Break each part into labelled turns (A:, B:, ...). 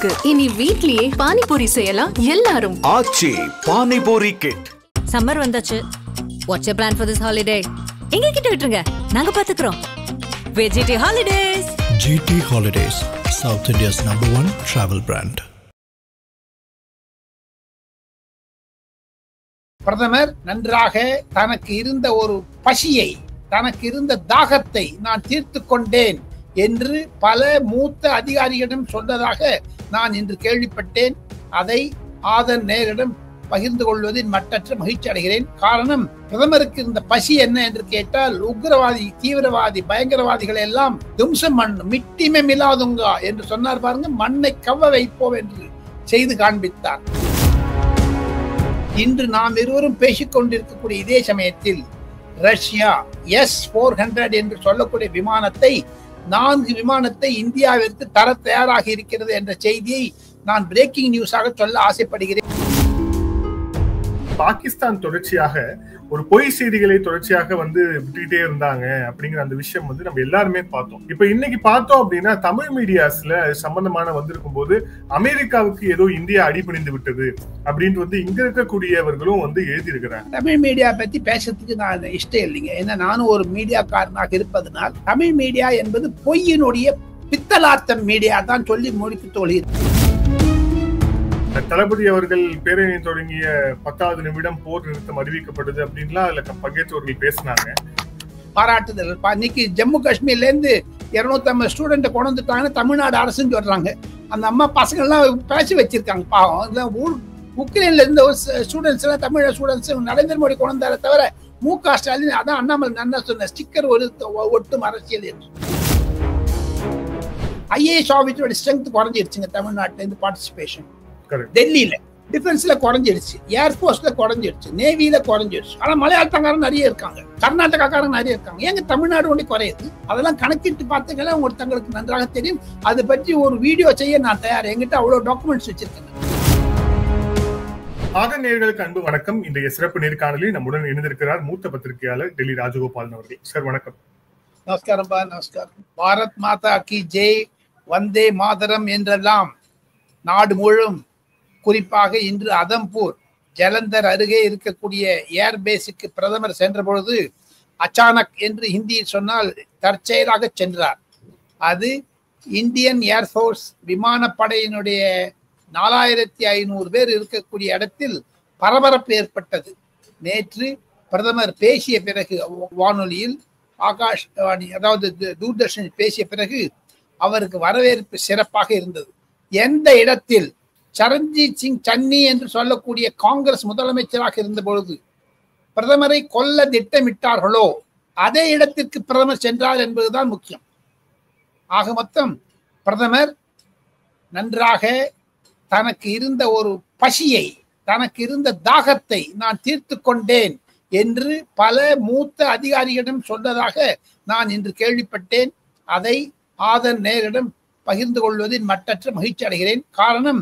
A: இருக்கு. இனி வீட்லயே பானிபூரி செய்யலாம் எல்லாரும்.
B: ஆச்சி பானிபூரி கிட்.
C: சம்மர் வந்தாச்சு. What's your plan for this holiday? எங்க கிட்ட விட்டுருங்க, நாங்க பாத்துக்கிறோம். GT Holidays.
D: GT Holidays, South India's #1 travel brand.
E: பிரதமர் நன்றாக தனக்கு இருந்த ஒரு பசியை, தனக்கு இருந்த தாகத்தை நான் தீர்த்து கொண்டேன் என்று பல மூத்த அதிகாரிகளிடம் சொன்னதாக நான் இன்று கேள்விப்பட்டேன். அதை ஆதன் நேரிடம் பகிர்ந்து கொள்வதில் மட்டற்ற மகிழ்ச்சி அடைகிறேன். காரணம், பிரதமருக்கு இருந்த பசி என்ன என்று கேட்டால், உக்ரவாதி, தீவிரவாதி, பயங்கரவாதிகளை எல்லாம் தும்சம் மண் மிட்டிமே மிலாதுங்கா என்று சொன்னார் பாருங்க. மண்ணை கவ்வ வைப்போம் என்று செய்து காண்பித்தார். இன்று நாம் இருவரும் பேசிக் கொண்டிருக்கக்கூடிய இதே சமயத்தில் ரஷ்யா S-400 என்று சொல்லக்கூடிய விமானத்தை, 4 விமானத்தை இந்தியாவிற்கு தர தயாராக இருக்கிறது என்ற செய்தியை நான் பிரேக்கிங் நியூஸாக சொல்ல ஆசைப்படுகிறேன்.
F: பாகிஸ்தான் தொடர்ச்சியாக ஒரு பொய் செய்திகளை தொடர்ச்சியாக விட்டுக்கிட்டே இருந்தாங்க அப்படிங்கிற அந்த விஷயம் நம்ம எல்லாருமே பார்த்தோம். இப்ப இன்னைக்கு பார்த்தோம் அப்படின்னா தமிழ் மீடியாஸ்ல சம்பந்தமான வந்திருக்கும் போது அமெரிக்காவுக்கு ஏதோ இந்தியா அடிபணிந்து விட்டது அப்படின்ட்டு இங்க இருக்கக்கூடியவர்களும் எழுதியிருக்கிறாங்க.
E: தமிழ் மீடியா பத்தி பேசுறதுக்கு நான் இஷ்டம் இல்லைங்க. ஏன்னா நானும் ஒரு மீடியாக்காரனாக இருப்பதனால் தமிழ் மீடியா என்பது பொய்யினுடைய பித்தலார்த்தம் மீடியா தான் சொல்லி முடித்து தோல்கிறது.
F: தளபதி அவர்கள் பேரணி தொடங்கிய 10வது நிமிடம் போர் நிறுத்தம் அறிவிக்கப்பட்டது அப்படின்லாம் அதுல பங்கேற்றவர்கள் பேசினாங்க.
E: பாராட்டுதல். இன்னைக்கு ஜம்மு காஷ்மீர்ல இருந்து 250 ஸ்டூடெண்ட் கொண்டு வந்துட்டாங்கன்னு தமிழ்நாடு அரசுன்னு சொல்றாங்க. அந்த அம்மா பசங்க எல்லாம் பேசி வச்சிருக்காங்க. பாவம், உக்ரைன்ல இருந்த ஒரு ஸ்டூடெண்ட்ஸ் எல்லாம், தமிழ் ஸ்டூடெண்ட்ஸ் நரேந்திர மோடி கொண்டு வந்தார தவிர மு.க. ஸ்டாலின், அதான் அண்ணாமலை நன்னா சொன்ன ஸ்டிக்கர் ஒரு ஒட்டும் அரசியல் என்று. ஐஏஎஸ் ஆஃபீஸரோட ஸ்ட்ரென்த் குறைஞ்சிருச்சுங்க தமிழ்நாட்டில இருந்து பார்ட்டிசிபேஷன். டெல்லியில டிஃபென்ஸ்ல குறைஞ்சிருச்சு, ஏர்போர்ஸ்ல குறைஞ்சிருச்சு, நேவியில குறைஞ்சிருச்சு. ஆனா மலையாளத்தக்காரன் நிறைய இருக்காங்க, கர்நாடகாக்காரன் நிறைய இருக்காங்க. ஏங்க தமிழ்நாடு ஒண்ணு குறையுது? அதெல்லாம் கணக்கிட்டு பார்த்தீங்கன்னா உங்களுக்கு தங்களுக்கு நன்றாக தெரியும். அது பற்றி ஒரு வீடியோ செய்ய நான் தயார். என்கிட்ட அவ்வளவு டாக்குமெண்ட்ஸ் வச்சிருக்கேன்.
F: ஆதன் நேயர்களுக்கு அன்பு வணக்கம். இன்றைய சிறப்பு நேர்காணலில் நம்முடன் இணைந்திருக்கிறார் மூத்த பத்திரிகையாளர் டெல்லி ராஜகோபாலன் அவர்கள். சார் வணக்கம்.
E: நமஸ்காரம் பா, நமஸ்காரம். பாரத் மாதா கி ஜெய், வந்தே மாதரம் என்றெல்லாம் நாடு முழுவதும், குறிப்பாக இன்று அதம்பூர் ஜலந்தர் அருகே இருக்கக்கூடிய ஏர்பேஸுக்கு பிரதமர் சென்ற பொழுது அச்சானக் என்று ஹிந்தியில் சொன்னால் தற்செயலாக சென்றார். அது இந்தியன் ஏர்ஃபோர்ஸ் விமானப்படையினுடைய 4500 பேர் இருக்கக்கூடிய இடத்தில் பரபரப்பு ஏற்பட்டது. நேற்று பிரதமர் பேசிய பிறகு வானொலியில், ஆகாஷ்வாணி அதாவது தூர்தர்ஷன் பேசிய பிறகு அவருக்கு வரவேற்பு சிறப்பாக இருந்தது. எந்த இடத்தில் சரண்ஜீத் சிங் சன்னி என்று சொல்லக்கூடிய காங்கிரஸ் முதலமைச்சராக இருந்த பொழுது பிரதமரை கொல்ல திட்டமிட்டார்களோ அதே இடத்திற்கு பிரதமர் சென்றார் என்பதுதான் முக்கியம். ஆக மொத்தம் பிரதமர் நன்றாக தனக்கு இருந்த ஒரு பசியை, தனக்கு இருந்த தாகத்தை நான் தீர்த்து கொண்டேன் என்று பல மூத்த அதிகாரிகளிடம் சொன்னதாக நான் இன்று கேள்விப்பட்டேன். அதை ஆதன் நேரிடம் பகிர்ந்து கொள்வதில் மட்டற்ற மகிழ்ச்சி அடைகிறேன். காரணம்,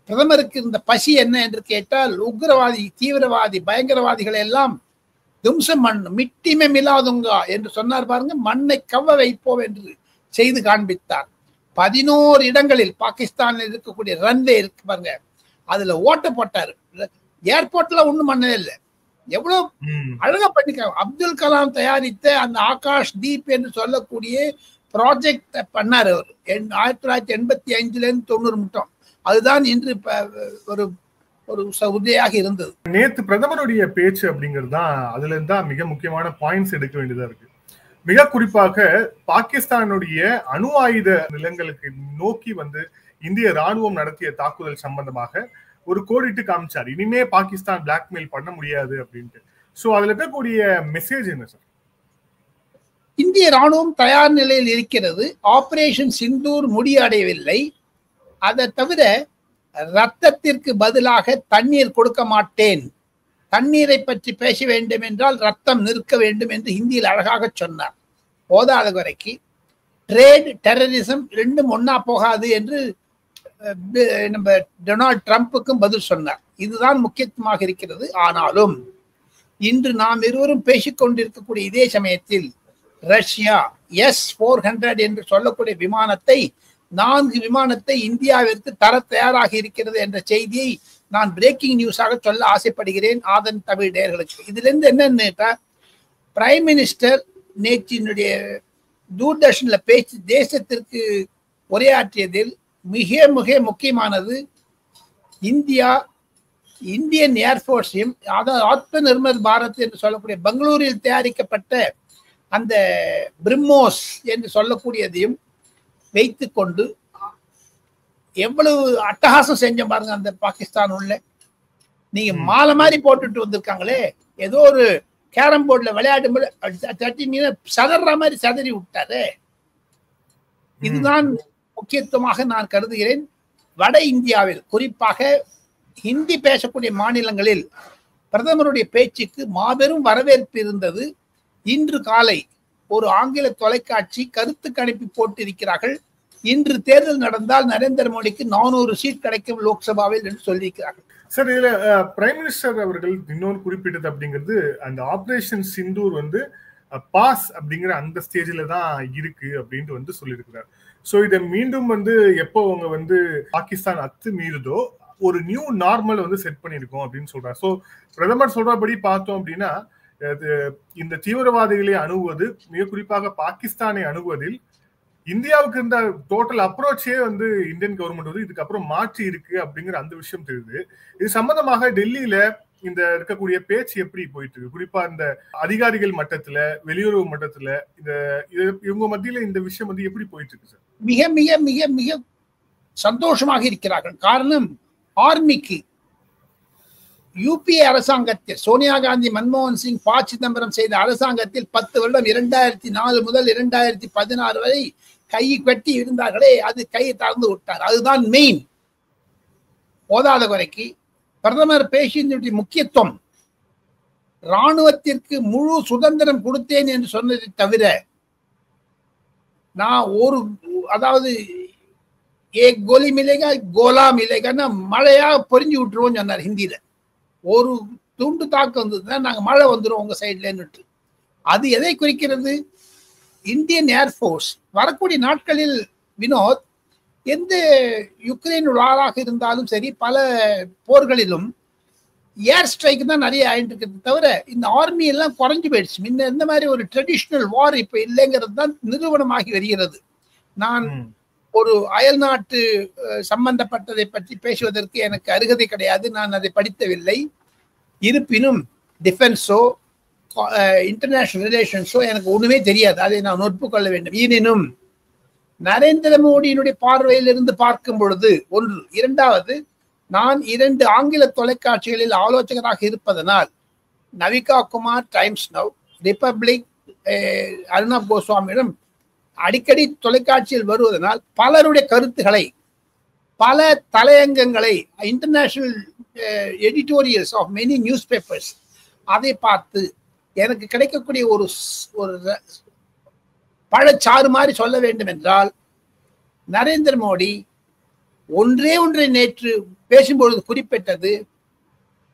E: பிரதமருக்கு இருந்த பசி என்ன என்று கேட்டால், உக்ரவாதி, தீவிரவாதி, பயங்கரவாதிகளை எல்லாம் தும்சம் மண் மிட்டிமே மிலாதுங்கா என்று சொன்னார் பாருங்க. மண்ணை கவ்வ வைப்போம் என்று செய்து காண்பித்தார். 11 இடங்களில் பாகிஸ்தானில் இருக்கக்கூடிய ரன்வே இருக்கு பாருங்க, அதுல ஓட்ட போட்டாரு. ஏர்போர்ட்ல ஒண்ணும் பண்ணவே இல்லை. எவ்வளவு அழகா பண்ணிக்க. அப்துல் கலாம் தயாரித்த அந்த ஆகாஷ் தீப் என்று சொல்லக்கூடிய ப்ராஜெக்ட் பண்ணார் அவர் 1985ல இருந்து 90 மட்டும். அதுதான் இன்று ஒரு ஒரு உதவியாக இருந்தது.
F: நேற்று பிரதமருடைய பேச்சு அப்படிங்கிறது தான், அதுல இருந்தா மிக முக்கியமான பாயிண்ட்ஸ் எடுக்க வேண்டியதா இருக்கு. மிக குறிப்பாக பாகிஸ்தானுடைய அணு ஆயுத நிலங்களுக்கு நோக்கி இந்திய ராணுவம் நடத்திய தாக்குதல் சம்பந்தமாக ஒரு கோடிட்டு காமிச்சார். இனிமே பாகிஸ்தான் பிளாக்மெயில் பண்ண முடியாது அப்படின்ட்டு. சோ அதுல இருக்கக்கூடிய மெசேஜ் என்ன சார்?
E: இந்திய ராணுவம் தயார் நிலையில் இருக்கிறது. ஆபரேஷன் சிந்தூர் முடிவடையவில்லை. அதை தவிர ரத்தத்திற்கு பதிலாக தண்ணீர் கொடுக்க மாட்டேன், தண்ணீரை பற்றி பேச வேண்டும் என்றால் ரத்தம் நிற்க வேண்டும் என்று ஹிந்தியில் அழகாக சொன்னார். போதாத வரைக்கு ட்ரேட், டெரரிசம் ரெண்டும் ஒன்னா போகாது என்று நம்ம டொனால்ட் ட்ரம்ப்புக்கும் பதில் சொன்னார். இதுதான் முக்கியத்துவமாக இருக்கிறது. ஆனாலும் இன்று நாம் இருவரும் பேசிக்கொண்டிருக்கக்கூடிய இதே சமயத்தில் ரஷ்யா S-400 என்று சொல்லக்கூடிய விமானத்தை 4 விமானத்தை இந்தியாவிற்கு தர தயாராக இருக்கிறது என்ற செய்தியை நான் பிரேக்கிங் நியூஸாக சொல்ல ஆசைப்படுகிறேன் ஆதன் தமிழ் நேயர்களுக்கு. இதுல இருந்து என்னன்னு கேட்டா, பிரைம் மினிஸ்டர் நேற்றினுடைய தூர்தர்ஷன்ல பேச்சு தேசத்திற்கு உரையாற்றியதில் மிக மிக முக்கியமானது இந்தியன் ஏர்போர்ஸையும், அதாவது ஆத்ம நிர்பர் பாரத் என்று சொல்லக்கூடிய பெங்களூரில் தயாரிக்கப்பட்ட அந்த பிரம்மோஸ் என்று சொல்லக்கூடியதையும் வைத்துக் கொண்டு எவ்வளவு அட்டகாசம் செஞ்ச பாருங்க. அந்த பாகிஸ்தான் உள்ள நீங்க மாலை மாதிரி போட்டுட்டு வந்திருக்காங்களே, ஏதோ ஒரு கேரம் போர்ட்ல விளையாடும் போது சதற மாதிரி சதறி விட்டாரு. இதுதான் முக்கியத்துவமாக நான் கருதுகிறேன். வட இந்தியாவில் குறிப்பாக ஹிந்தி பேசக்கூடிய மாநிலங்களில் பிரதமருடைய பேச்சுக்கு மாபெரும் வரவேற்பு இருந்தது. இன்று காலை ஒரு ஆங்கில தொலைக்காட்சி கருத்து கணிப்பு போட்டிருக்கிறார்கள். இன்று தேர்தல் நடந்தால் நரேந்திர மோடிக்கு 400 சீட் கிடைக்கும் லோக்சபாவில் என்று சொல்லியிருக்கிறார்கள்.
F: சார், இதுல பிரைம் மினிஸ்டர் அவர்கள் இன்னொரு குறிப்பிட்டது அப்படிங்கிறது, அந்த ஆபரேஷன் சிந்தூர் வந்து பாஸ் அப்படிங்கிற அந்த ஸ்டேஜ்ல தான் இருக்கு அப்படின்ட்டு வந்து சொல்லியிருக்கிறார். ஸோ இதை மீண்டும் வந்து எப்போ அவங்க வந்து பாகிஸ்தான் மீறுதோ ஒரு நியூ நார்மல் வந்து செட் பண்ணியிருக்கோம் அப்படின்னு சொல்றாரு. ஸோ பிரதமர் சொல்றபடி பார்த்தோம் அப்படின்னா, இந்த தீவிரவாதிகளை அணுகுவது, மிக குறிப்பாக பாகிஸ்தானை அணுகுவதில் இந்தியாவுக்கு இருந்த டோட்டல் அப்ரோச்சே வந்து இந்தியன் கவர்மெண்ட் வந்து இதுக்கப்புறம் மாற்றி இருக்கு அப்படிங்கிற அந்த விஷயம் தெரியுது. இது சம்பந்தமாக டெல்லியில இந்த இருக்கக்கூடிய பேச்சு எப்படி போயிட்டு இருக்கு, குறிப்பா இந்த அதிகாரிகள் மட்டத்துல, வெளியுறவு மட்டத்துல, இவங்க மத்தியில இந்த விஷயம் வந்து எப்படி போயிட்டு இருக்கு சார்?
E: மிக மிக மிக மிக சந்தோஷமாக இருக்கிறார்கள். காரணம், ஆர்மிக்கு யூபிஏ அரசாங்கத்தில் சோனியா காந்தி, மன்மோகன் சிங், ப. சிதம்பரம் செய்த அரசாங்கத்தில் 10 வருடம் 2004 முதல் 2016 வரை கை கட்டி இருந்தார்களே, அது கையை திறந்து விட்டார். அதுதான் மெயின். போதாத குறைக்கு பிரதமர் பேசிய முக்கியத்துவம், ராணுவத்திற்கு முழு சுதந்திரம் கொடுத்தேன் என்று சொன்னதை தவிர, நான் அதாவது கோலி மிலேகா கோலா மிலேகான்னா மழையா பொறிஞ்சு விட்டுருவோம் சொன்னார் ஹிந்தியில. ஒரு துண்டு தாக்கு வந்ததுன்னா நாங்க மழை வந்துடும் உங்க சைட்லன்னுட்டு. அது எதை குறிக்கிறது? இந்தியன் ஏர்போர்ஸ் வரக்கூடிய நாட்களில் வினோத், எந்த யுக்ரைன் வாராக இருந்தாலும் சரி, பல போர்களிலும் ஏர் ஸ்ட்ரைக் தான் நிறைய ஆயிட்டு இருக்கிறது தவிர இந்த ஆர்மி எல்லாம் குறைஞ்சு போயிடுச்சு. முன்ன இந்த மாதிரி ஒரு ட்ரெடிஷ்னல் வார் இப்ப இல்லைங்கிறது தான் நிறுவனமாகி வருகிறது. நான் ஒரு அயல் நாட்டு சம்பந்தப்பட்டதை பற்றி பேசுவதற்கு எனக்கு அருகதை கிடையாது, நான் அதை படித்தவில்லை. இருப்பினும் டிஃபென்ஸோ இன்டர்நேஷனல் ரிலேஷன்ஸோ எனக்கு ஒண்ணுமே தெரியாது, அதை நான் ஒப்புக்கொள்ள வேண்டும். எனினும் நரேந்திர மோடியினுடைய பார்வையிலிருந்து பார்க்கும் பொழுது ஒன்று, இரண்டாவது, நான் 2 ஆங்கில தொலைக்காட்சிகளில் ஆலோசகராக இருப்பதனால், Navika Kumar Times Now, Republic Arnab கோஸ்வாமியிடம் அடிக்கடி தொலைக்காட்சியில் வருவதனால் பலருடைய கருத்துக்களை, பல தலையங்கங்களை, international editorials of many news papers, அதை பார்த்து எனக்கு கிடைக்கக்கூடிய ஒரு பழச்சாறு மாதிரி சொல்ல வேண்டும் என்றால், நரேந்திர மோடி ஒன்றை நேற்று பேசும்பொழுது குறிப்பிட்டது,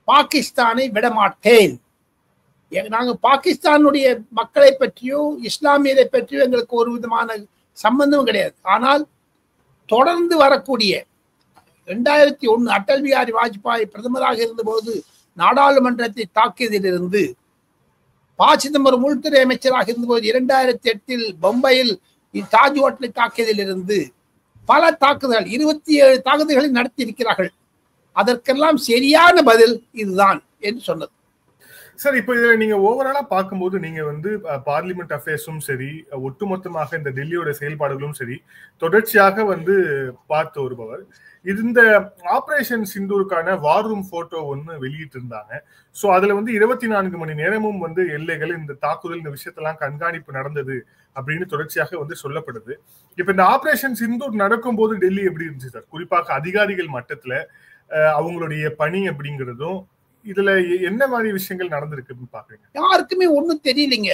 E: பாகிஸ்தானை விடமாட்டேன். நாங்க பாகிஸ்தானுடைய மக்களை பற்றியோ இஸ்லாமியரை பற்றியோ எங்களுக்கு ஒரு விதமான சம்பந்தமும் கிடையாது. ஆனால் தொடர்ந்து வரக்கூடிய 2001 அடல் பிஹாரி வாஜ்பாய் பிரதமராக இருந்தபோது நாடாளுமன்றத்தை தாக்கியதிலிருந்து, ப. சிதம்பரம் உள்துறை அமைச்சராக இருந்தபோது 2008 பம்பாயில் தாஜ் ஹோட்டலை தாக்கியதிலிருந்து பல தாக்குதல், 27 தாக்குதல்களை நடத்தி இருக்கிறார்கள். அதற்கெல்லாம் சரியான பதில் இதுதான் என்று சொன்னது.
F: சார், இப்போ இதுல நீங்க ஓவராலா பார்க்கும்போது நீங்க வந்து பார்லிமெண்ட் அஃபேர்ஸும் சரி, ஒட்டுமொத்தமாக இந்த டெல்லியோட செயல்பாடுகளும் சரி, தொடர்ச்சியாக வந்து பார்த்து வருபவர். இந்த ஆபரேஷன் சிந்தூருக்கான வார் ரூம் போட்டோ ஒன்று வெளியிட்டு இருந்தாங்க. ஸோ அதுல வந்து 24 மணி நேரமும் வந்து எல்லைகள், இந்த தாக்குதல், இந்த விஷயத்தெல்லாம் கண்காணிப்பு நடந்தது அப்படின்னு தொடர்ச்சியாக வந்து சொல்லப்படுது. இப்ப இந்த ஆபரேஷன் சிந்தூர் நடக்கும் போது டெல்லி எப்படி இருந்துச்சு சார்? குறிப்பாக அதிகாரிகள் மட்டத்துல அவங்களுடைய பணி அப்படிங்கிறதும், இதுல என்ன மாதிரி விஷயங்கள் நடந்திருக்குன்னு பாக்குறீங்க?
E: யாருக்குமே ஒண்ணும் தெரியலைங்க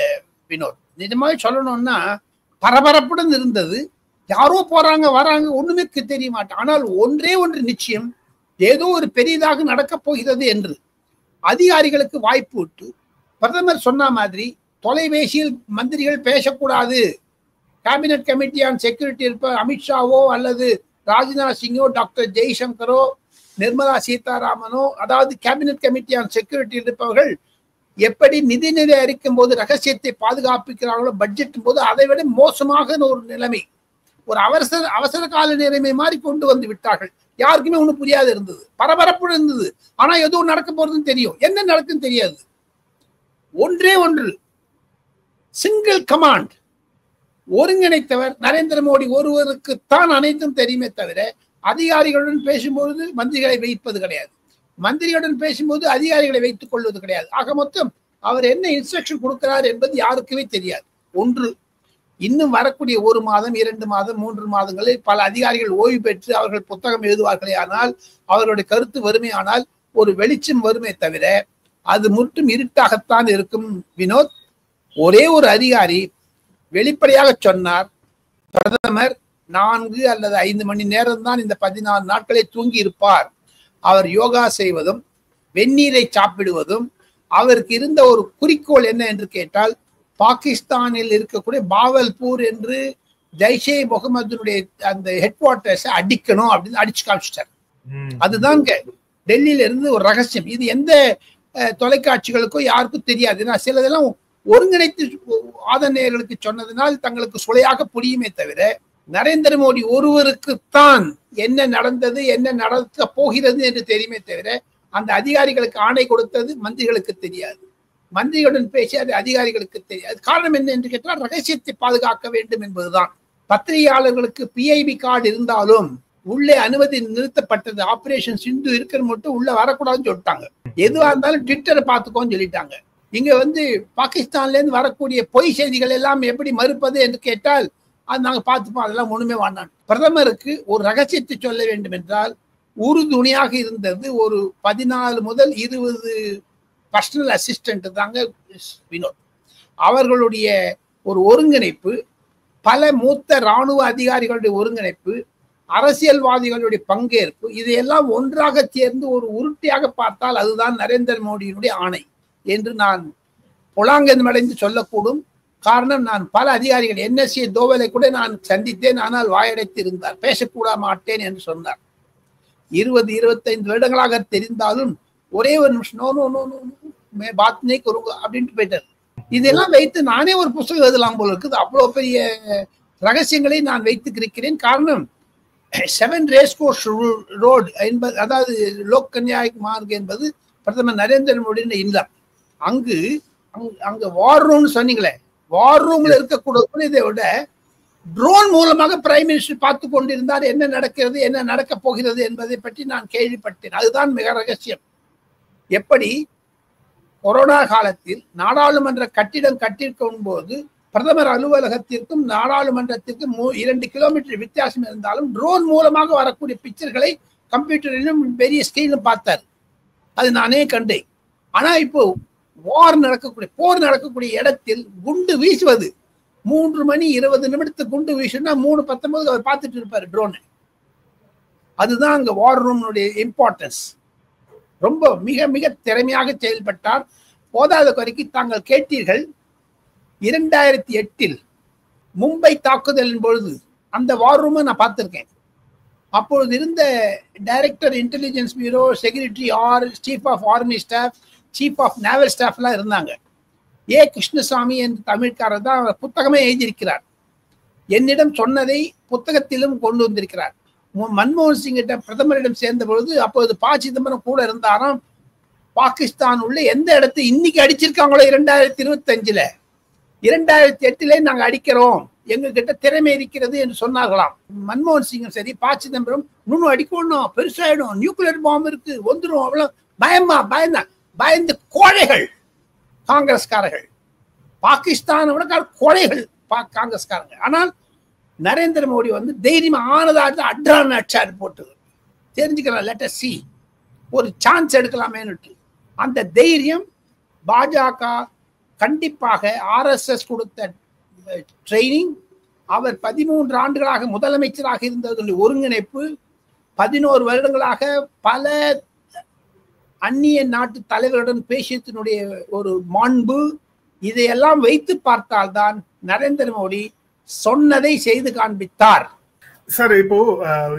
E: வினோத். நிஜமாவே சொல்லணும்னா பரபரப்புடன் இருந்தது. யாரோ போறாங்க வராங்க, ஒண்ணுமே தெரிய மாட்டேன். ஆனால் ஒன்று நிச்சயம், ஏதோ ஒரு பெரியதாக நடக்கப் போகிறது என்று அதிகாரிகளுக்கு வாய்ப்பு விட்டு, பிரதமர் சொன்ன மாதிரி தொலைபேசியில் மந்திரிகள் பேசக்கூடாது, கேபினட் கமிட்டி ஆன் செக்யூரிட்டி இருப்ப அமித்ஷாவோ அல்லது ராஜ்நாத் சிங்கோ, டாக்டர் ஜெய்சங்கரோ, நிர்மலா சீதாராமனோ, அதாவது கேபினட் கமிட்டி ஆன் செக்யூரிட்டி இருப்பவர்கள் எப்படி நிதிநிலை அறிக்கும் போது ரகசியத்தை பாதுகாப்பிக்கிறார்களோ பட்ஜெட் போது அதை விட மோசமாக ஒரு நிலைமை, ஒரு அவசர கால நிலைமை மாதிரி கொண்டு வந்து விட்டார்கள். யாருக்குமே ஒன்றும் புரியாது இருந்தது, பரபரப்பு இருந்தது. ஆனா எதுவும் நடக்க போறதுன்னு தெரியும், என்ன நடக்குன்னு தெரியாது. ஒன்றே ஒன்று, சிங்கிள் கமாண்ட், ஒருங்கிணைத்தவர் நரேந்திர மோடி ஒருவருக்கு தான் அனைத்தும் தெரியுமே தவிர அதிகாரிகளுடன் பேசும்போது மந்திரிகளை வைப்பது கிடையாது, மந்திரிகளுடன் பேசும்போது அதிகாரிகளை வைத்துக் கொள்வது கிடையாது. ஆக மொத்தம் அவர் என்ன இன்ஸ்ட்ரக்ஷன் கொடுக்கிறார் என்பது யாருக்குமே தெரியாது. ஒன்று, இன்னும் வரக்கூடிய 1 மாதம் 2 மாதம் 3 மாதங்களில் பல அதிகாரிகள் ஓய்வு பெற்று அவர்கள் புத்தகம் எழுதுவார்களே, ஆனால் அவர்களுடைய கருத்து வறுமையானால் ஒரு வெளிச்சம் வருமே தவிர அது முற்றும் இருட்டாகத்தான் இருக்கும். வினோத், ஒரே ஒரு அதிகாரி வெளிப்படையாக சொன்னார், பிரதமர் 4 அல்லது 5 மணி நேரம் தான் இந்த 14 நாட்களை தூங்கி இருப்பார். அவர் யோகா செய்வதும் வெந்நீரை சாப்பிடுவதும் அவருக்கு இருந்த ஒரு குறிக்கோள் என்ன என்று கேட்டால், பாகிஸ்தானில் இருக்கக்கூடிய பாவல்பூர் என்று ஜெய்ஷே முகமதுனுடைய அந்த ஹெட் குவார்டர்ஸை அடிக்கணும் அப்படின்னு அடிச்சு காமிச்சிட்டார். அதுதாங்க டெல்லியில இருந்து ஒரு ரகசியம். இது எந்த தொலைக்காட்சிகளுக்கோ யாருக்கும் தெரியாது. ஏன்னா சிலதெல்லாம் ஒருங்கிணைத்து ஆதரணையர்களுக்கு சொன்னதனால் தங்களுக்கு சுளையாக புரியுமே தவிர நரேந்திர மோடி ஒருவருக்குத்தான் என்ன நடந்தது, என்ன நடக்க போகிறது என்று தெரியுமே தவிர அந்த அதிகாரிகளுக்கு ஆணை கொடுத்தது மந்திரிகளுக்கு தெரியாது, மந்திரிகளுடன் பேசி அது அதிகாரிகளுக்கு தெரியாது. காரணம் என்ன என்று கேட்டால் ரகசியத்தை பாதுகாக்க வேண்டும் என்பதுதான். பத்திரிகையாளர்களுக்கு பிஐபி கார்டு இருந்தாலும் உள்ளே அனுமதி நிறுத்தப்பட்டது. ஆபரேஷன் சிந்து இருக்கிற மட்டும் உள்ள வரக்கூடாதுன்னு சொல்லிட்டாங்க. எதுவா இருந்தாலும் ட்விட்டரை பார்த்துக்கோன்னு சொல்லிட்டாங்க. இங்க பாகிஸ்தான்ல இருந்து வரக்கூடிய பொய் செய்திகள் எல்லாம் எப்படி மறுப்பது என்று கேட்டால் அது நாங்க பார்த்துப்போம், அதெல்லாம் ஒண்ணுமே வேண்டாம். பிரதமருக்கு ஒரு ரகசியத்தை சொல்ல வேண்டும் என்றால் உறுதுணையாக இருந்தது ஒரு 14 முதல் 20 பர்சனல் அசிஸ்டன்ட் தாங்க வினோத். அவர்களுடைய ஒரு ஒருங்கிணைப்பு, பல மூத்த இராணுவ அதிகாரிகளுடைய ஒருங்கிணைப்பு, அரசியல்வாதிகளுடைய பங்கேற்பு, இதையெல்லாம் ஒன்றாக சேர்ந்து ஒரு உருட்டியாக பார்த்தால் அதுதான் நரேந்திர மோடியினுடைய ஆணை என்று நான் புலாங்கமடைந்து சொல்லக்கூடும். காரணம், நான் பல அதிகாரிகள் NSA தோவலை கூட நான் சந்தித்தேன், ஆனால் வாயடைத்து இருந்தார், பேசக்கூட மாட்டேன் என்று சொன்னார். 20-25 வருடங்களாக தெரிந்தாலும் ஒரே ஒரு நிமிஷம் நோ நோ நோ நோ பாத் நே கருங்க அப்படின்ட்டு போயிட்டார். இதெல்லாம் வைத்து நானே ஒரு புத்தகம் எழுதலாம் போல இருக்குது. அவ்வளோ பெரிய ரகசியங்களை நான் வைத்துக்கிறேன். காரணம், 7 ரேஸ் கோர்ஸ் ரோடு என்பது, அதாவது லோக் கன்யாக் மார்க் என்பது பிரதமர் நரேந்திர மோடியின் இல்லம். அங்க வார் ரூம்னு சொன்னீங்களே, வார் ரூம்ல இருக்கக்கூடாது. இதை விட ட்ரோன் மூலமாக பிரைம் மினிஸ்டர் பார்த்து கொண்டிருந்தார் என்ன நடக்கிறது, என்ன நடக்க போகிறது என்பதை பற்றி நான் கேள்விப்பட்டேன். அதுதான் மிக ரகசியம். எப்படி கொரோனா காலத்தில் நாடாளுமன்ற கட்டிடம் கட்டிருக்கும் போது பிரதமர் அலுவலகத்திற்கும் நாடாளுமன்றத்திற்கும் 2 கிலோமீட்டர் வித்தியாசம் இருந்தாலும் ட்ரோன் மூலமாக வரக்கூடிய பிக்சர்களை கம்ப்யூட்டரிலும் பெரிய ஸ்கிரீனும் பார்த்தார். அது நானே கண்டேன். ஆனா இப்போ போர் நடக்கக்கூடிய இடத்தில் குண்டு வீசுவது 3 மணி 20 நிமிடத்துக்கு குண்டு வீசுனா 3:19 அவர் பார்த்துட்டு இருப்பாரு ட்ரோன். அதுதான் அங்க வார் ரூம்னுடைய இம்பார்ட்டன்ஸ். ரொம்ப மிக மிக திறமையாக செயல்பட்டார். போதாத குறைக்கு தாங்கள் கேட்டீர்கள், 2008 மும்பை தாக்குதலின் பொழுது அந்த வார் ரூமை நான் பார்த்திருக்கேன். அப்பொழுது இருந்த director intelligence bureau, secretary R, chief of army staff, chief of naval ஸ்டாஃப்லாம் இருந்தாங்க. கிருஷ்ணசாமி என்ற தமிழ்காரர் தான் புத்தகமே எழுதியிருக்கிறார். என்னிடம் சொன்னதை புத்தகத்திலும் கொண்டு வந்திருக்கிறார். மன்மோகன் சிங்கிட்ட பிரதமரிடம் சேர்ந்த பொழுது அப்பொழுது சிதம்பரம் கூட இருந்தாராம். பாகிஸ்தான் உள்ள எந்த இடத்தை இன்னைக்கு அடிச்சிருக்காங்களோ 2025ல 2008 நாங்க அடிக்கிறோம், எங்க கிட்ட திறமை இருக்கிறது என்று சொன்னார்களாம். மன்மோகன் சிங்கும் சரி சிதம்பரம் இன்னும் அடிக்கணும், பெருசாயிடும், நியூக்ளியர் பாம்பு இருக்கு வந்துடும், அவ்வளவு பயந்து கோழைகள் காங்கிரஸ்காரர்கள். பாகிஸ்தானை விட கோழைகள் காங்கிரஸ்காரங்க. ஆனால் நரேந்திர மோடி தைரியமா ஆனதாட்டு அட்ரான் அச்சாரு போட்டு தெரிஞ்சுக்கலாம், லெட் அஸ் சீ, ஒரு சான்ஸ் எடுக்கலாமேன்னு. அந்த தைரியம் பாஜக கண்டிப்பாக RSS கொடுத்த ட்ரைனிங், அவர் 13 ஆண்டுகளாக முதலமைச்சராக இருந்ததனுடைய ஒருங்கிணைப்பு, 11 வருடங்களாக பல அந்நிய நாட்டு தலைவருடன் பேசியதனுடைய ஒரு மாண்பு, இதையெல்லாம் வைத்து பார்த்தால்தான் நரேந்திர மோடி சொன்னதை செய்து காண்பித்தார்.
F: சார், இப்போ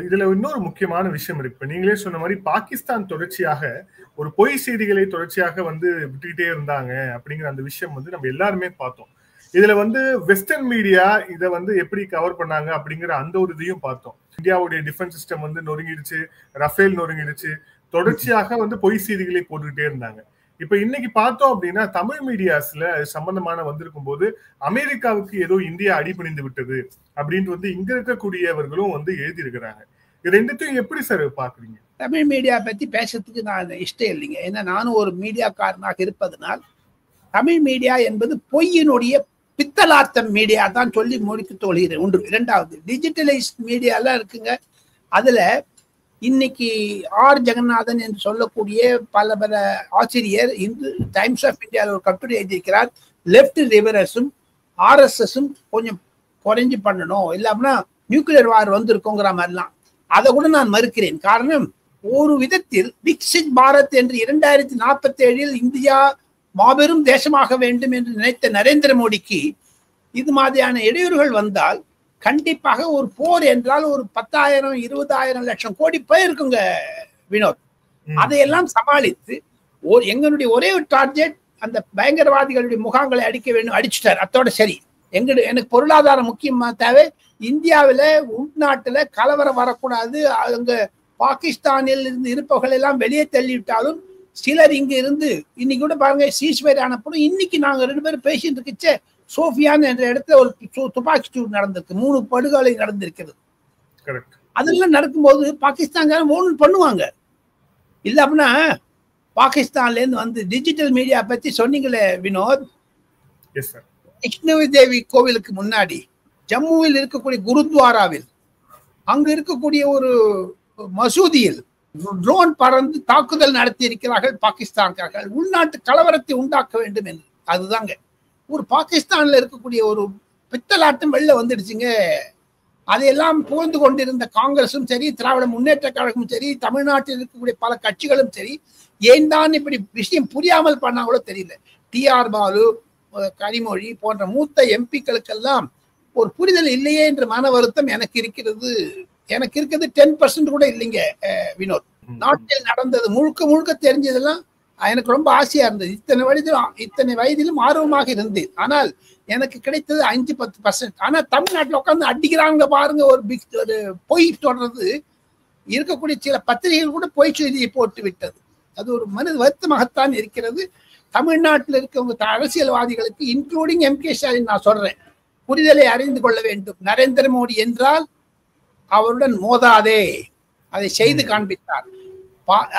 F: இதுல இன்னொரு முக்கியமான விஷயம் இருக்கு. இப்ப நீங்களே சொன்ன மாதிரி பாகிஸ்தான் தொடர்ச்சியாக ஒரு பொய் செய்திகளை தொடர்ச்சியாக விட்டுக்கிட்டே இருந்தாங்க அப்படிங்கிற அந்த விஷயம் நம்ம எல்லாருமே பார்த்தோம். இதுல வெஸ்டர்ன் மீடியா இதை எப்படி கவர் பண்ணாங்க அப்படிங்கிற அந்த ஒரு இதையும் பார்த்தோம். இந்தியாவுடைய டிஃபென்ஸ் சிஸ்டம் நொறுங்கிடுச்சு, ரஃபேல் நொறுங்கிடுச்சு, தொடர்ச்சியாக பொய் செய்திகளை போட்டுக்கிட்டே இருந்தாங்க. இப்ப இன்னைக்கு பார்த்தோம் அப்படின்னா தமிழ் மீடியாஸ்ல சம்பந்தமான வந்திருக்கும் போது அமெரிக்காவுக்கு ஏதோ இந்தியா அடிபணிந்து விட்டது அப்படின்ட்டு இங்க இருக்கக்கூடியவர்களும் எழுதி இருக்கிறாங்க. இது ரெண்டுத்தையும் எப்படி சார் பாக்குறீங்க?
E: தமிழ் மீடியா பத்தி பேசுறதுக்கு நான் இஷ்டம் இல்லைங்க. ஏன்னா நானும் ஒரு மீடியாக்காரனாக இருப்பதனால் தமிழ் மீடியா என்பது பொய்யினுடைய பித்தலாத்தம் மீடியா தான் சொல்லி முடிக்க தோல்கிறேன். ஒன்று. இரண்டாவது, டிஜிட்டலைஸ்ட் மீடியாலாம் இருக்குங்க. அதுல இன்னைக்கு ஆர் ஜெகநாதன் என்று சொல்லக்கூடிய பல ஆசிரியர் இந்து டைம்ஸ் ஆஃப் இந்தியாவில் ஒரு கட்டுரை எழுதியிருக்கிறார். லெப்ட் ரிவரஸும் ஆர்எஸ்எஸும் கொஞ்சம் குறைஞ்சு பண்ணணும், இல்லாமனா நியூக்ளியர் வார் வந்திருக்குங்கிற மாதிரிலாம். அதை கூட நான் மறுக்கிறேன். காரணம், ஒரு விதத்தில் விக்சித் பாரத் என்று 2047 இந்தியா மாபெரும் தேசமாக வேண்டும் என்று நினைத்த நரேந்திர மோடிக்கு இது மாதிரியான இடையூறுகள் வந்தால் கண்டிப்பாக ஒரு போர் என்றால் ஒரு 10,000 20,000 லட்சம் கோடி போயிருக்குங்க வினோத். அதையெல்லாம் சமாளித்து எங்களுடைய ஒரே ஒரு டார்கெட் அந்த பயங்கரவாதிகளுடைய முகாம்களை அடிக்க வேண்டும், அடிச்சுட்டார். அத்தோட சரி. எனக்கு பொருளாதாரம் முக்கியமா தேவை. இந்தியாவில உள்நாட்டுல கலவரம் வரக்கூடாது. அங்க பாகிஸ்தானில் இருந்து இருப்பவர்கள் எல்லாம் வெளியே தள்ளிவிட்டாலும் சிலர் இங்க இருந்து இன்னைக்கு கூட பாருங்க சீஸ்வேர் ஆனப்படும். இன்னைக்கு நாங்க 2 பேரும் பேசிட்டு இருக்கச்சே சோஃபியான் என்ற இடத்துல ஒரு துப்பாக்கி சூடு நடந்திருக்கு, 3 படுகொலை நடந்திருக்கிறது. அதெல்லாம் நடக்கும்போது பாகிஸ்தான்காரன் ஓன் பண்ணுவாங்க. இல்ல அப்படின்னா பாகிஸ்தான்ல இருந்து டிஜிட்டல் மீடியா பத்தி சொன்னீங்களே வினோத், வைஷ்ணவி தேவி கோவிலுக்கு முன்னாடி ஜம்முவில் இருக்கக்கூடிய குருத்வாராவில் அங்கு இருக்கக்கூடிய ஒரு மசூதியில் ட்ரோன் பறந்து தாக்குதல் நடத்தி இருக்கிறார்கள் பாகிஸ்தான்காரர்கள், உள்நாட்டு கலவரத்தை உண்டாக்க வேண்டும் என்று. அதுதாங்க ஒரு பாகிஸ்தான்ல இருக்கக்கூடிய ஒரு பித்தலாட்டம் வெளில வந்துடுச்சுங்க. அதையெல்லாம் புகழ்ந்து கொண்டிருந்த காங்கிரஸும் சரி, திராவிட முன்னேற்ற கழகமும் சரி, தமிழ்நாட்டில் இருக்கக்கூடிய பல கட்சிகளும் சரி, ஏன் தான் இப்படி விஷயம் புரியாமல் பண்ணாங்களோ தெரியல. TR பாலு, கனிமொழி போன்ற மூத்த எம்பிக்களுக்கெல்லாம் ஒரு புரிதல் இல்லையே என்ற மன வருத்தம் எனக்கு இருக்கிறது. எனக்கு இருக்கிறது 10% கூட இல்லைங்க வினோத். நாட்டில் நடந்தது முழுக்க தெரிஞ்சதெல்லாம் எனக்கு ரொம்ப ஆசையா இருந்தது. இத்தனை வயதிலும் ஆர்வமாக இருந்தேன். ஆனால் எனக்கு கிடைத்தது 5-10%. ஆனா தமிழ்நாட்டில் உட்காந்து அடிக்கிறாங்க பாருங்க. ஒரு பொய் தொடர்றது இருக்கக்கூடிய சில பத்திரிகைகள் கூட பொய் செய்தியை போட்டு விட்டது. அது ஒரு வருத்தமாகத்தான் இருக்கிறது. தமிழ்நாட்டில் இருக்க அரசியல்வாதிகளுக்கு இன்க்ளூடிங் MK ஸ்டாலின் நான் சொல்றேன், புரிதலை அறிந்து கொள்ள வேண்டும். நரேந்திர மோடி என்றால் அவருடன் மோதாதே, அதை செய்து காண்பித்தார்.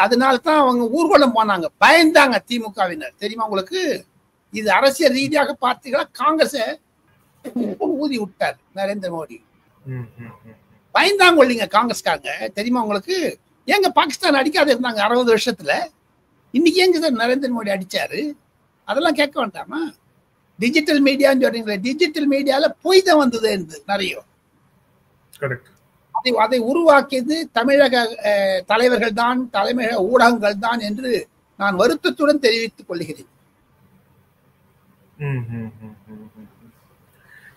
E: அதனால்தான் அவங்க ஊர்வலம் போனாங்க, பயந்தாங்க திமுகவினர். தெரியுமா உங்களுக்கு? இது அரசியல் ரீதியாக பார்த்தீங்களா? காங்கிரஸ ஊதி விட்டார் நரேந்திர மோடி. பயந்தாங்க இல்லைங்க காங்கிரஸ்காரங்க. தெரியுமா உங்களுக்கு? ஏங்க பாகிஸ்தான் அடிக்காத இருந்தாங்க 60 வருஷத்துல? இன்னைக்கு எங்க சார் நரேந்திர மோடி அடிச்சாரு? அதெல்லாம் கேட்க வேண்டாமா? டிஜிட்டல் மீடியான்னு சொல்றீங்களே, டிஜிட்டல் மீடியால பொய் தான் வந்தது நிறைய. அதை உருவாக்கியது தமிழக தலைவர்கள் தான், தலைமையக ஊடகங்கள் தான் என்று நான் வருத்தத்துடன் தெரிவித்துக் கொள்கிறேன்.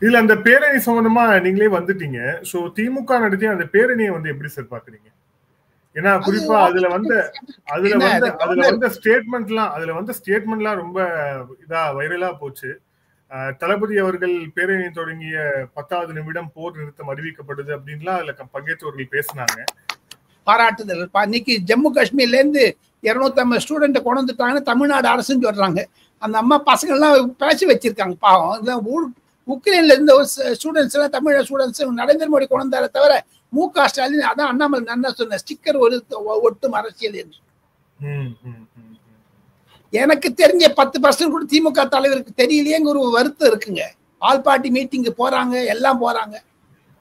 F: இதுல அந்த பேரணி சம்பந்தமா நீங்களே வந்துட்டீங்க. சோ திமுக நடத்திய அந்த பேரணியை எப்படி சார் பாக்குறீங்க? ஏன்னா குறிப்பா அதுல வந்த ஸ்டேட்மெண்ட்லாம் ரொம்ப இதா வைரலா போச்சு. தளபதி அவர்கள் பேரணி தொடங்கிய 10வது நிமிடம் போர் நிறுத்தம் அறிவிக்கப்படுது அப்படின்லாம் அதுல பங்கேற்றவர்கள் பேசினாங்க.
E: பாராட்டுதல். இன்னைக்கு ஜம்மு காஷ்மீர்ல இருந்து 250 ஸ்டூடெண்ட் கொண்டு வந்துட்டாங்கன்னு தமிழ்நாடு அரசுன்னு சொல்றாங்க. அந்த அம்மா பசங்க எல்லாம் பேசி வச்சிருக்காங்க. பாவம், உக்ரைன்ல இருந்த ஸ்டூடெண்ட்ஸ் எல்லாம் தமிழ் ஸ்டூடெண்ட்ஸ் நரேந்திர மோடி கொண்டு வந்தார தவிர MK ஸ்டாலின் அதான் அண்ணாமலை நன்னா சொன்ன ஸ்டிக்கர் ஒரு ஒட்டும் அரசியல் என்று. எனக்கு தெரிஞ்ச 10% கூட திமுக தலைவருக்கு தெரியலையேங்க ஒரு வருத்தம் இருக்குங்க. ஆல் பார்ட்டி மீட்டிங்கு போறாங்க, எல்லாம் போறாங்க,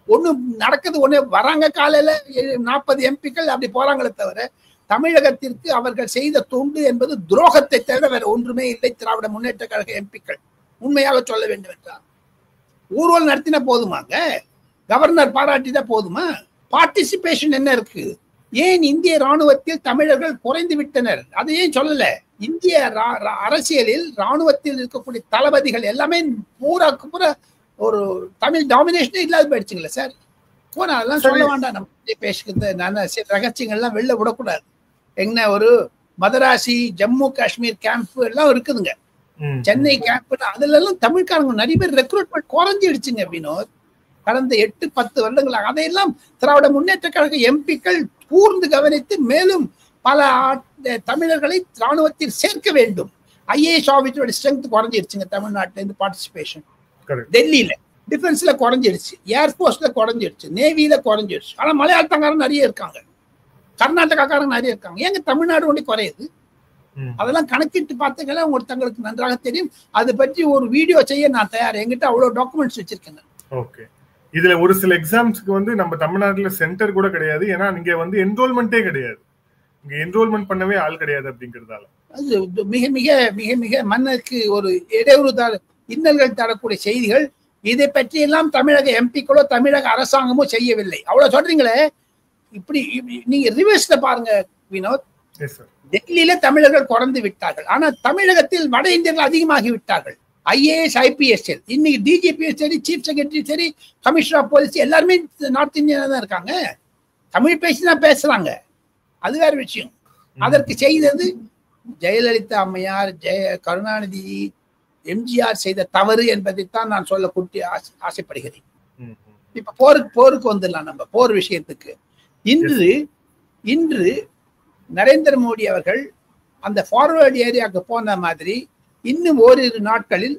E: ஒண்ணும் நடக்குது ஒண்ணு வராங்க. காலையில 40 எம்பிக்கள் அப்படி போறாங்களே தவிர தமிழகத்திற்கு அவர்கள் செய்த தொண்டு என்பது துரோகத்தை தவிர வேற ஒன்றுமே இல்லை. திராவிட முன்னேற்ற கழக எம்பிக்கள் உண்மையாக சொல்ல வேண்டும் என்றால் ஊர்வலம் நடத்தினா போதுமாங்க? கவர்னர் பாராட்டினா போதுமா? பார்ட்டிசிபேஷன் என்ன இருக்கு? ஏன் இந்திய ராணுவத்தில் தமிழர்கள் குறைந்து விட்டனர்? அதை ஏன் சொல்லல? இந்திய அரசியலில் ராணுவத்தில் இருக்கக்கூடிய தளபதிகள் எல்லாமே பூரா ஒரு தமிழ் டாமினேஷனே இல்லாத போயிடுச்சுங்களே சார். போன அதெல்லாம் சொல்ல வேண்டாம், நம்ம பேசுகிறது நான் ரகசியங்கள்லாம் வெளில விடக்கூடாது. என்ன ஒரு மதராசி ஜம்மு காஷ்மீர் கேம்ப் எல்லாம் இருக்குதுங்க, சென்னை கேம்ப், அதுல எல்லாம் தமிழ்காரங்க நிறைய பேர் ரெக்ரூட்மெண்ட் குறைஞ்சிடுச்சுங்க வினோத். கடந்த 8-10 வருடங்களாக அதையெல்லாம் திராவிட முன்னேற்ற கழக எம்பிக்கள் கூர்ந்து கவனித்து மேலும் பல தமிழர்களை ராணுவத்தில் சேர்க்க வேண்டும். ஐஏஎஸ் ஆஃபீஸரோட ஸ்ட்ரென்த் குறைஞ்சிடுச்சுங்க தமிழ்நாட்டில இருந்து பார்ட்டிசிபேஷன். டெல்லியில டிஃபென்ஸ்ல குறைஞ்சிடுச்சு, ஏர்ஃபோர்ஸ்ல குறைஞ்சிடுச்சு, நேவியில குறைஞ்சிடுச்சு. ஆனா மலையாளத்தக்காரங்க நிறைய இருக்காங்க, கர்நாடகாக்காரங்க நிறைய இருக்காங்க. ஏங்க தமிழ்நாடு ஒண்டி குறையுது? அதெல்லாம் கணக்கிட்டு பார்த்தீங்கன்னா உங்களுக்கு தங்களுக்கு நன்றாக தெரியும். அதை பற்றி ஒரு வீடியோ செய்ய நான் தயார், என்கிட்ட அவ்வளவு டாக்குமெண்ட்ஸ் வச்சிருக்கேன்.
F: ஓகே, இதுல ஒரு சில எக்ஸாம்ஸ்க்கு வந்து நம்ம தமிழ்நாட்டுல சென்டர் கூட கிடையாது, ஏன்னா இங்க வந்து என்ரோல்மெண்டே கிடையாது, இங்க என்ரோல்மெண்ட் பண்ணவே ஆள் கிடையாது அப்படிங்கறதால
E: அது மிக மிக மிக மிக மண்ணுக்கு ஒரு இடையூறு இன்னல்கள் தரக்கூடிய செய்திகள். இதை பற்றி எல்லாம் தமிழக எம்பிக்களோ தமிழக அரசாங்கமோ செய்யவில்லை. அவ்வளவு சொல்றீங்களே, இப்படி நீங்க ரிவர்ஸ்ல பாருங்க வினோத். டெல்லியில தமிழர்கள் குறைந்து விட்டார்கள், ஆனா தமிழகத்தில் வட இந்தியர்கள் அதிகமாகி விட்டார்கள். ஐஏஎஸ் ஐபிஎஸ் இன்னைக்கு டிஜிபி சரி, சீஃப் செக்ரட்டரி சரி, கமிஷனர் ஆஃப் போலீஸ் எல்லாருமே நார்த் இந்தியா தான் இருக்காங்க, தமிழ் பேசிதான் பேசுறாங்க. அது வேற விஷயம். அதற்கு செய்தது ஜெயலலிதா அம்மையார், கருணாநிதி, எம்ஜிஆர் செய்த தவறு என்பதைத்தான் நான் சொல்ல கூட்டி ஆசைப்படுகிறேன். இப்ப போருக்கு வந்துடலாம், நம்ம போர் விஷயத்துக்கு. இன்று நரேந்திர மோடி அவர்கள் அந்த ஃபார்வர்ட் ஏரியாவுக்கு போன மாதிரி இன்னும் ஓரிரு நாட்களில்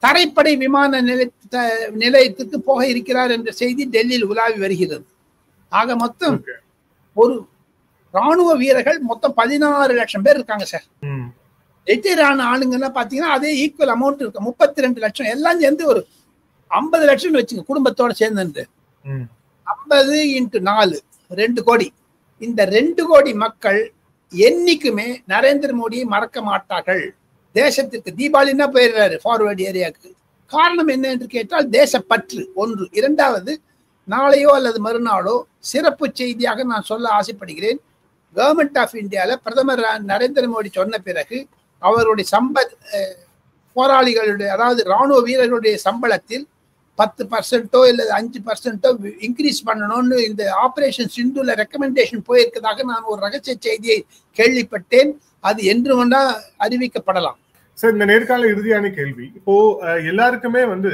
E: தரைப்படை விமான நிலையத்துக்கு போக இருக்கிறார் என்ற செய்தி டெல்லியில் உலாவி வருகிறது. ஆக மொத்தம் ஒரு ராணுவ வீரர்கள் மொத்தம் 16 லட்சம் பேர் இருக்காங்க சார். ரிட்டையர் ஆன ஆளுங்கெல்லாம் பாத்தீங்கன்னா அதே ஈக்குவல் அமௌண்ட் இருக்கு, 32 லட்சம். எல்லாம் சேர்ந்து ஒரு 50 லட்சம் வச்சுங்க, குடும்பத்தோட சேர்ந்து 50 × 4 2 கோடி. இந்த 2 கோடி மக்கள் என்னைக்குமே நரேந்திர மோடியை மறக்க மாட்டார்கள். தேசத்திற்கு தீபாவளினா போயிடுறாரு ஃபார்வர்ட் ஏரியாவுக்கு. காரணம் என்ன என்று கேட்டால் தேசப்பற்று ஒன்று. இரண்டாவது, நாளையோ அல்லது மறுநாளோ சிறப்பு செய்தியாக நான் சொல்ல ஆசைப்படுகிறேன். கவர்மெண்ட் ஆஃப் இந்தியாவில் பிரதமர் நரேந்திர மோடி சொன்ன பிறகு அவருடைய போராளிகளுடைய, அதாவது ராணுவ வீரர்களுடைய சம்பளத்தில் 10% இல்லை 5% இன்க்ரீஸ் பண்ணணும்னு இந்த ஆபரேஷன் சிந்துல ரெக்கமெண்டேஷன் போயிருக்கதாக நான் ஒரு ரகசிய செய்தியை கேள்விப்பட்டேன். அது என்று வேணா அறிவிக்கப்படலாம்.
F: சார், இந்த நேர்காணல் இறுதியான கேள்வி. இப்போ எல்லாருக்குமே வந்து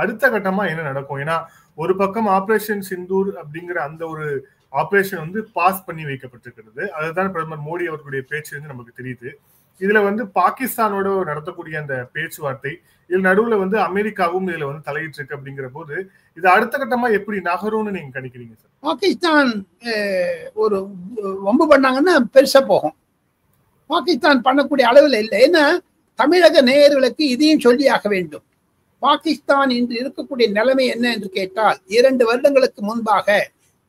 F: அடுத்த கட்டமா என்ன நடக்கும்? ஏன்னா ஒரு பக்கம் ஆபரேஷன் சிந்தூர் அப்படிங்கிற அந்த ஒரு ஆபரேஷன் வந்து பாஸ் பண்ணி வைக்கப்பட்டிருக்கிறது. அதுதான் பிரதமர் மோடி அவர்களுடைய பேச்சு வந்து நமக்கு தெரியுது. இதுல வந்து பாகிஸ்தானோட நடத்தக்கூடிய அந்த பேச்சுவார்த்தை, இதுல நடுவுல வந்து அமெரிக்காவும் இதுல வந்து தலையிட்டு இருக்கு. அப்படிங்கிற போது இது அடுத்த கட்டமா எப்படி நகரும்னு நீங்க கணிக்கிறீங்க சார்?
E: பாகிஸ்தான் ஒரு வம்பு பண்ணாங்கன்னா பெருசா போகும். பாகிஸ்தான் பண்ணக்கூடிய அளவில் இல்லை. ஏன்னா தமிழக நேயர்களுக்கு இதையும் சொல்லி ஆக வேண்டும். பாகிஸ்தான் இன்று இருக்கக்கூடிய நிலைமை என்ன என்று கேட்டால், 2 வருடங்களுக்கு முன்பாக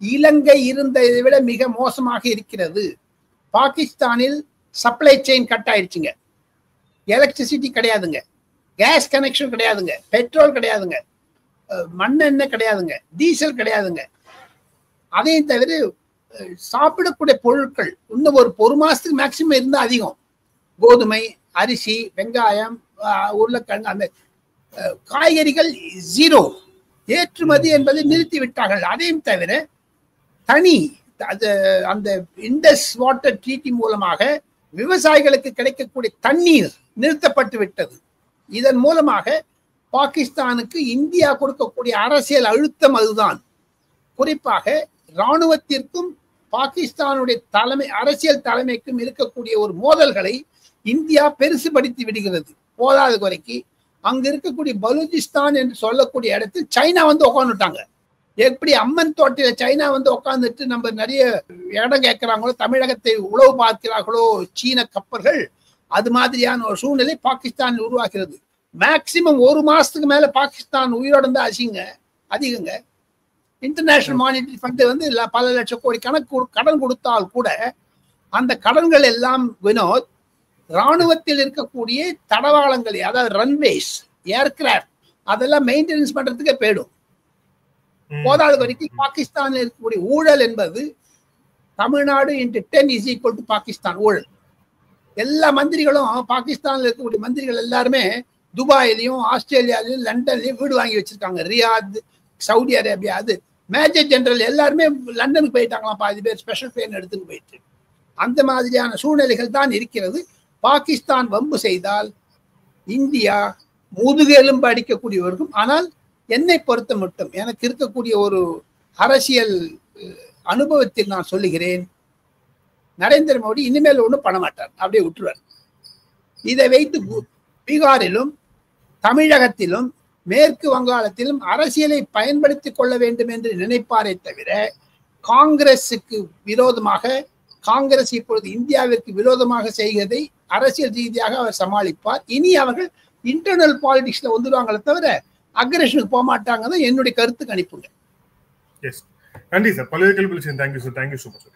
E: இலங்கை இருந்ததை விட மிக மோசமாக இருக்கிறது. பாகிஸ்தானில் சப்ளை செயின் கட் ஆயிடுச்சுங்க. எலக்ட்ரிசிட்டி கிடையாதுங்க, கேஸ் கனெக்ஷன் கிடையாதுங்க, பெட்ரோல் கிடையாதுங்க, மண்ணெண்ணெய் கிடையாதுங்க, டீசல் கிடையாதுங்க. அதையும் தவிர சாப்பிடக்கூடிய பொருட்கள் இன்னும் ஒரு மாசத்துக்கு மேக்சிமம் இருந்தால் அதிகம். கோதுமை, அரிசி, வெங்காயம், உருளைக்கிழங்கு, அந்த காய்கறிகள் 0. ஏற்றுமதி என்பதை நிறுத்தி விட்டார்கள். அதையும் தவிர தனி அந்த இண்டஸ் வாட்டர் ட்ரீட்டி மூலமாக விவசாயிகளுக்கு கிடைக்கக்கூடிய தண்ணீர் நிறுத்தப்பட்டு விட்டது. இதன் மூலமாக பாகிஸ்தானுக்கு இந்தியா கொடுக்கக்கூடிய அரசியல் அழுத்தம் அதுதான். குறிப்பாக இராணுவத்திற்கும் பாகிஸ்தானுடைய அரசியல் தலைமைக்கும் இருக்கக்கூடிய ஒரு மோதல்களை இந்தியா பெருசுபடுத்தி விடுகிறது. போதாத குறைக்கு அங்க இருக்கக்கூடிய பலூச்சிஸ்தான் என்று சொல்லக்கூடிய இடத்தில் சைனா வந்து உட்காந்துட்டாங்க. எப்படி அம்மன் தோட்டில சைனா வந்து உட்காந்துட்டு நம்ம நிறைய இடம் கேட்கிறாங்களோ, தமிழகத்தை உளவு பார்க்கிறார்களோ சீன கப்பல்கள், அது மாதிரியான ஒரு சூழ்நிலை பாகிஸ்தான் உருவாக்குகிறது. மேக்சிமம் 1 மாசத்துக்கு மேல பாகிஸ்தான் உயிரோடு இருந்தா அதிகங்க. இன்டர்நேஷனல் மானிட்டரி ஃபண்ட் வந்து பல லட்சம் கோடி கடன் கொடுத்தால் கூட அந்த கடன்கள் எல்லாம் வினோத் ராணுவத்தில் இருக்கக்கூடிய தடவாளங்கள், அதாவது ரன்வேஸ், ஏர்கிராப்ட், அதெல்லாம் மெயின்டெனன்ஸ் பண்றதுக்கே போயிடும். போதாத வரைக்கும் பாகிஸ்தானில் இருக்கக்கூடிய ஊழல் என்பது தமிழ்நாடு × 10 = பாகிஸ்தான் ஊழல். எல்லா மந்திரிகளும், பாகிஸ்தானில் இருக்கக்கூடிய மந்திரிகள் எல்லாருமே துபாயிலையும் ஆஸ்திரேலியாலையும் லண்டன்லயும் வீடு வாங்கி வச்சிருக்காங்க. ரியாத், சவுதி அரேபியா, அது மேஜர் ஜெனரல் எல்லாருமே லண்டனுக்கு போயிட்டாங்களாம், பாதி பேர் ஸ்பெஷல் ட்ரெயின் எடுத்துன்னு போயிட்டு. அந்த மாதிரியான சூழ்நிலைகள் தான் இருக்கிறது. பாகிஸ்தான் வம்பு செய்தால் இந்தியா முதுகெலும்பு அடிக்கக்கூடியவர்களும். ஆனால் என்னை பொறுத்த மட்டும் எனக்கு இருக்கக்கூடிய ஒரு அரசியல் அனுபவத்தில் நான் சொல்லுகிறேன், நரேந்திர மோடி இனிமேல் ஒன்றும் பண்ண மாட்டார், அப்படியே விட்டுருவார். இதை வைத்து பீகாரிலும் தமிழகத்திலும் மேற்கு வங்காளத்திலும் அரசியலை பயன்படுத்திக் கொள்ள வேண்டும் என்று நினைப்பாரே தவிர காங்கிரசுக்கு விரோதமாக, காங்கிரஸ் இப்பொழுது இந்தியாவிற்கு விரோதமாக செய்வதை அரசியல் ரீதியாக அவர் சமாளிப்பார். இனி அவர்கள் இன்டர்னல் பாலிடிக்ஸ்ல வந்துடுவாங்களே தவிர அக்ரஷனுக்கு போக மாட்டாங்க தான் என்னுடைய கருத்து கணிப்புங்க.
F: நன்றி சார். பல்வேறு கேள்விகள். Thank you sir. Thank you so much.